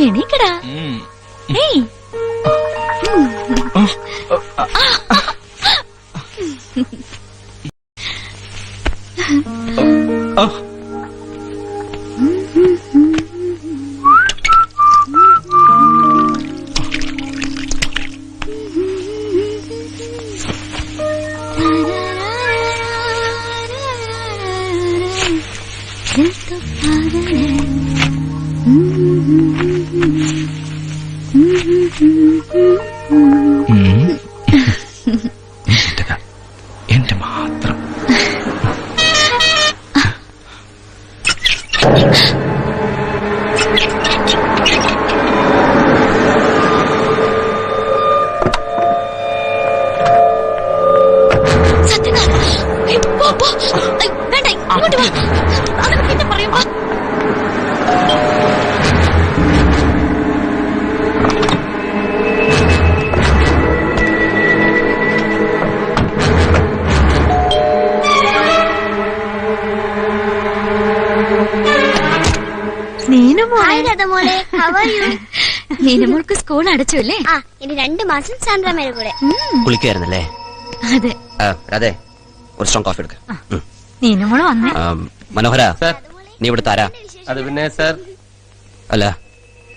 എണീക്കടാ. ഏയ് എന്റെ മാത്രം വേണ്ട, ഇങ്ങോട്ട് വാ. അതൊക്കെ പിന്നെ പറയും. നീനമോൾക്ക് സ്കൂൾ അടച്ചു അല്ലേ? ഇനി 2 മാസം സാൻഡ്രാമേരെ കൂടെ കുളിക്കായിരുന്നല്ലേ? അതെ. അതെ, ഒരു സ്ട്രോങ് കോഫി എടുക്ക. നീനമോള് വന്നേ. മനോഹര, നീ ഇവിടെ താരാ? അത് പിന്നെ സർ, അല്ല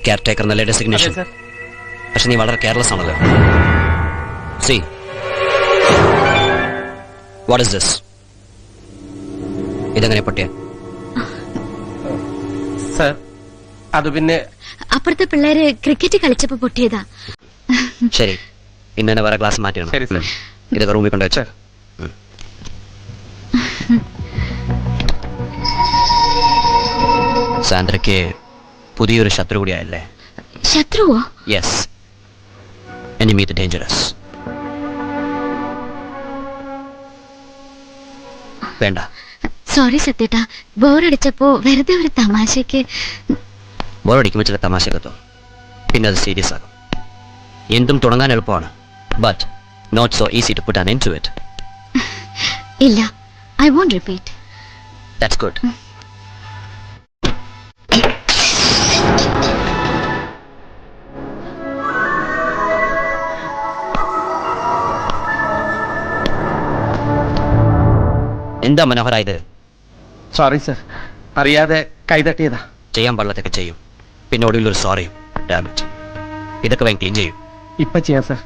കെയർ ടേക്കർ എന്നല്ലേ ഡെസിഗ്നേഷൻ. പക്ഷെ നീ വളരെ കെയർലെസ് ആണല്ലോ. See what is this? ഇതെങ്ങനെ പൊട്ടിയ? സർ അത് പിന്നെ അപ്പുറത്തെ പിള്ളേര് ക്രിക്കറ്റ് കളിച്ചപ്പോ പൊട്ടിയതാ. ശരി, ഇന്നെ വേറെ ക്ലാസ് മാറ്റിയാണ്. ശരി സർ. ഇതൊക്കെ റൂമിൽ കൊണ്ടുവച്ച. സാന്ദ്രയ്ക്ക് പുതിയൊരു ശത്രു കൂടിയായല്ലേ? ശത്രുവോ? Yes, enemy the dangerous. വേണ്ട. സോറി സത്യേട്ടാ, ബോറടിച്ചപ്പോ വെറുതെ ഒരു തമാശക്ക്. ബോറടിക്കുമ്പോൾ ചില തമാശക്കത്തോ, പിന്നെ അത് സീരിയസ് ആകും. എന്തും തുടങ്ങാൻ എളുപ്പമാണ്, but not so easy to put an end to it. ഇല്ല, I won't repeat. That's good. എന്താ മനോഹര ഇത്? സോറി സർ, അറിയാതെ കൈതട്ടിയതാ. ചെയ്യാൻ പാടില്ലതൊക്കെ ചെയ്യും, പിന്നെ ഒടുവിലൊരു സോറിയും. ഡാമിറ്റ്, ഇതൊക്കെ വേഗം ക്ലീൻ ചെയ്യും. ഇപ്പൊ ചെയ്യാം സർ.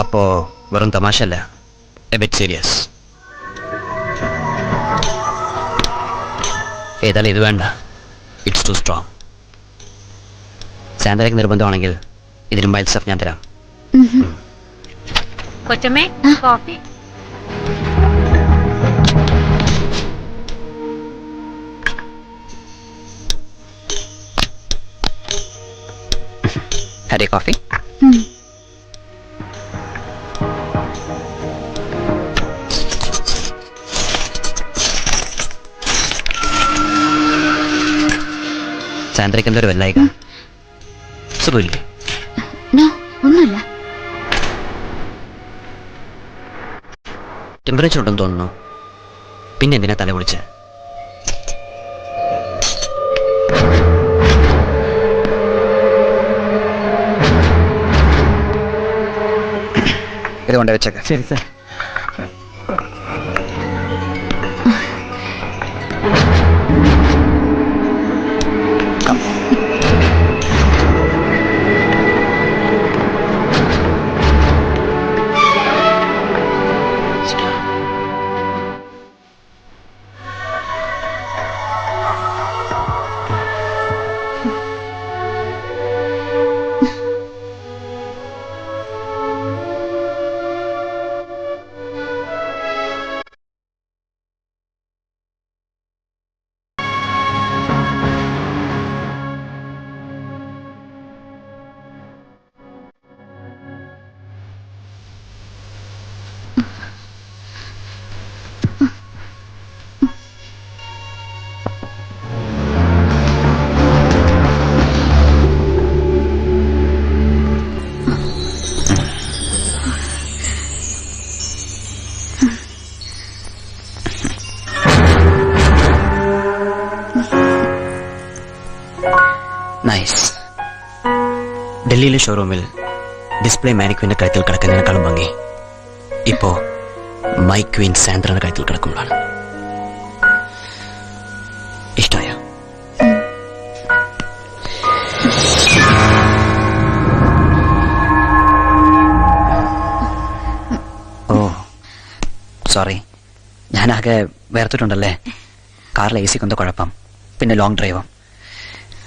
അപ്പോ വെറും തമാശല്ല, എ ബിറ്റ് സീരിയസ്. ഏതായാലും ഇത് വേണ്ട, ഇറ്റ്സ് ടു സ്ട്രോങ്. സാന്ദ്രയ്ക്ക് നിർബന്ധമാണെങ്കിൽ ഇതിന് മൈൽഡ് സ്റ്റഫ് ഞാൻ തരാം. കൊച്ചമ്മേ, കോഫി. Had a coffee? സാന്ദ്രയ്ക്ക് എന്തൊരു വല്ലായിക? സുഖമില്ലേ? ഒന്നുമില്ല. ടെമ്പറേച്ചർ ഉണ്ടെന്ന് തോന്നുന്നു. പിന്നെ എന്തിനാ തല പൊളിച്ച്? ഇത് കൊണ്ട് വെച്ചേക്ക. ശരി സർ. ഡൽഹിയിലെ ഷോറൂമിൽ ഡിസ്പ്ലേ മാനിക്വീന്റെ കഴുത്തിൽ കിടക്കുന്നതിനേക്കാളും ഭംഗി ഇപ്പോ മൈ ക്വീൻ സാന്ദ്രയുടെ കഴുത്തിൽ കിടക്കുമ്പോഴാണ്. ഇഷ്ടമായ ഓ സോറി, ഞാനാകെ വേർത്തിട്ടുണ്ടല്ലേ. കാറിലെ AC കൊണ്ട കുഴപ്പം, പിന്നെ ലോങ് ഡ്രൈവും.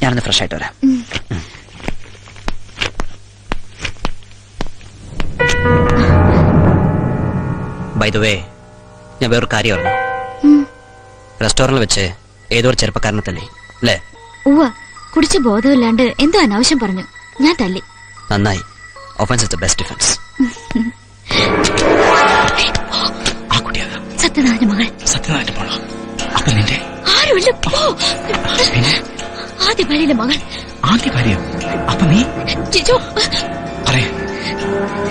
ഞാനൊന്ന് ഫ്രഷ് ആയിട്ട് വരാം. ബൈ ദ വേ, ഞാൻ വേറൊരു കാര്യം അറിഞ്ഞു. റെസ്റ്റോറന്റിൽ വെച്ച് ഏതോ ഒരു ചെറുപ്പക്കാരനെ തല്ലി അല്ലേ? ഉവ്വ, കുടിച്ച് ബോധമില്ലാണ്ട് എന്തോ അനാവശ്യം പറഞ്ഞു. ഞാൻ തല്ലി. നന്നായി. Offence is the best defence. ആ കുട്ടിയാ സത്യനാഥന്റെ മകൾ. സത്യനാഥന്റെ മോളോ? അപ്പൊ നിന്റെ ആരുമില്ല. ആദ്യ ഭാര്യയിലെ മകൾ. ആദ്യ ഭാര്യ? അപ്പൊ നീ ജിജു പറയേ,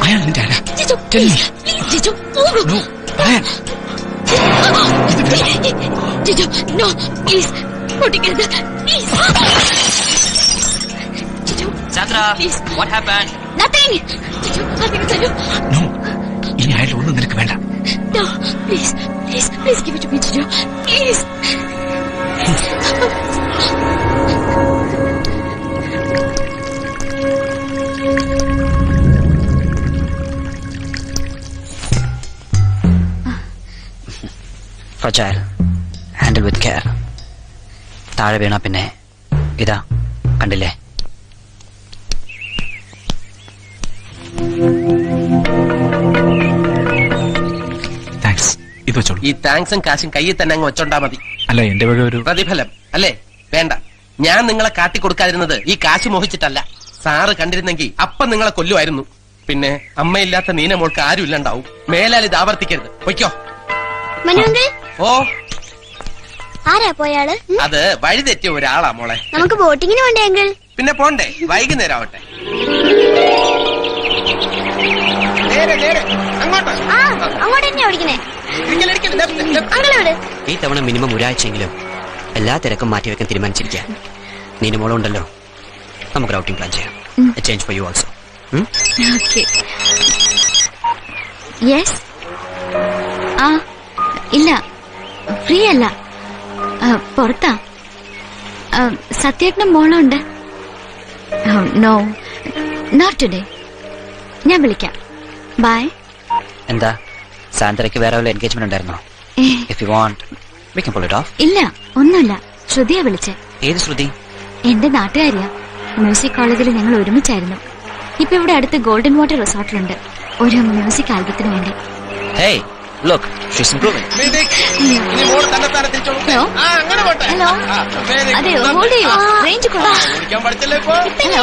അയാൾ നിന്റെ ആരാ? ജിജു ജിജു പോകൂ. ജിജു നോ പ്ലീസ്, പൊട്ടിക്കരുത് please. Jiju Sandra, please. what happened? Nothing. Jiju അതിന് തരൂ. No, ഇനി അയാളൊന്നും നിനക്ക് വേണ്ട. No, please, please, please give it to me, Jijo. Please. Fragile. Handle with care. താഴെ വീണ പിന്നെ ഇതാ കണ്ടില്ലേ? താങ്ക്സ്. ഇത് വെച്ചോളൂ. ഈ താങ്ക്സും കാശും കയ്യിൽ തന്നെ അങ്ങ് വെച്ചോണ്ടാ മതി. അല്ല, എന്റെ വക ഒരു പ്രതിഫലം അല്ലേ? വേണ്ട. ഞാൻ നിങ്ങളെ കാട്ടിക്കൊടുക്കാതിരുന്നത് ഈ കാശ് മോഹിച്ചിട്ടല്ല. സാറ് കണ്ടിരുന്നെങ്കിൽ അപ്പം നിങ്ങളെ കൊല്ലുമായിരുന്നു. പിന്നെ അമ്മയില്ലാത്ത നീന മോൾക്ക് ആരും ഇല്ലണ്ടാവും. മേലാൽ ഇത് ആവർത്തിക്കരുത്. പൊയ്ക്കോ. മനുവെങ്കിൽ ഓ, ആരാ പോയാള്? അത് വഴി തെറ്റിയ ഒരാളാ മോളെ. നമുക്ക് ബോട്ടിങ്ങിന് വേണ്ടേ അങ്കിൾ? പിന്നെ പോണ്ടേ, വൈകുന്നേരം ആവട്ടെ. നേരെ നേരെ അങ്ങോട്ട്. ആ അങ്ങോട്ട് തന്നെയാ ഓടിക്കണേ. ഇരിക്കല്, ഇരിക്കല്. Left, left. അങ്കിൾ എവിടെ? ഈ തവണ മിനിമം ഒരാഴ്ചയെങ്കിലും എല്ലാ തിരക്കും മാറ്റിവെക്കാൻ തീരുമാനിച്ചിരിക്കുക. നീനുമോളം ഉണ്ടല്ലോ, നമുക്ക് ഔട്ടിംഗ് പ്ലാൻ ചെയ്യാം. Change for you also. Okay. Yes. ആ ഇല്ല, ഫ്രീ അല്ല, പുറത്താ. സത്യേട്ടനും മോളുണ്ട്. No, not today. ഞാൻ വിളിക്കാം. ബൈ. എന്താ സാന്ദ്രയ്ക്ക് വേറെ വല്ല എൻഗേജ്മെന്റ് ഉണ്ടായിരുന്നോ? If you want we can pull it off. ഇല്ല, ഒന്നുമില്ല. ശ്രുതിയാ വിളിച്ചേ. ഏത് ശ്രുതി? എന്റെ നാട്ടുകാരിയാ. മ്യൂസിക് കോളേജിൽ ഞങ്ങൾ ഒരുമിച്ചായിരുന്നു. ഇപ്പൊ ഇവിടെ അടുത്ത് ഗോൾഡൻ വാട്ടർ റിസോർട്ടിലുണ്ട് ഒരു മ്യൂസിക് ആൽബത്തിന് വേണ്ടി. Hey look, she's improving. ഇനി മോള് തന്നെത്താനെ തിരിച്ചോളൂ. ഹലോ. ആ, അങ്ങനെ പോട്ടെ. ഹലോ. ആ, very അതെ, good. ഹോൾഡ് ചെയ്യൂ. റേഞ്ച് കൊള്ളാം. വിളിക്കാൻ പഠിച്ചല്ലേ ഇപ്പൊ? ഹലോ.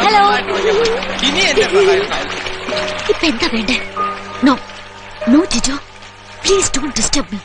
ഹലോ. ഇനി എന്റെ സഹായം. ഇപ്പൊ എന്താ വേണ്ടേ? No no Jijo, please don't disturb me.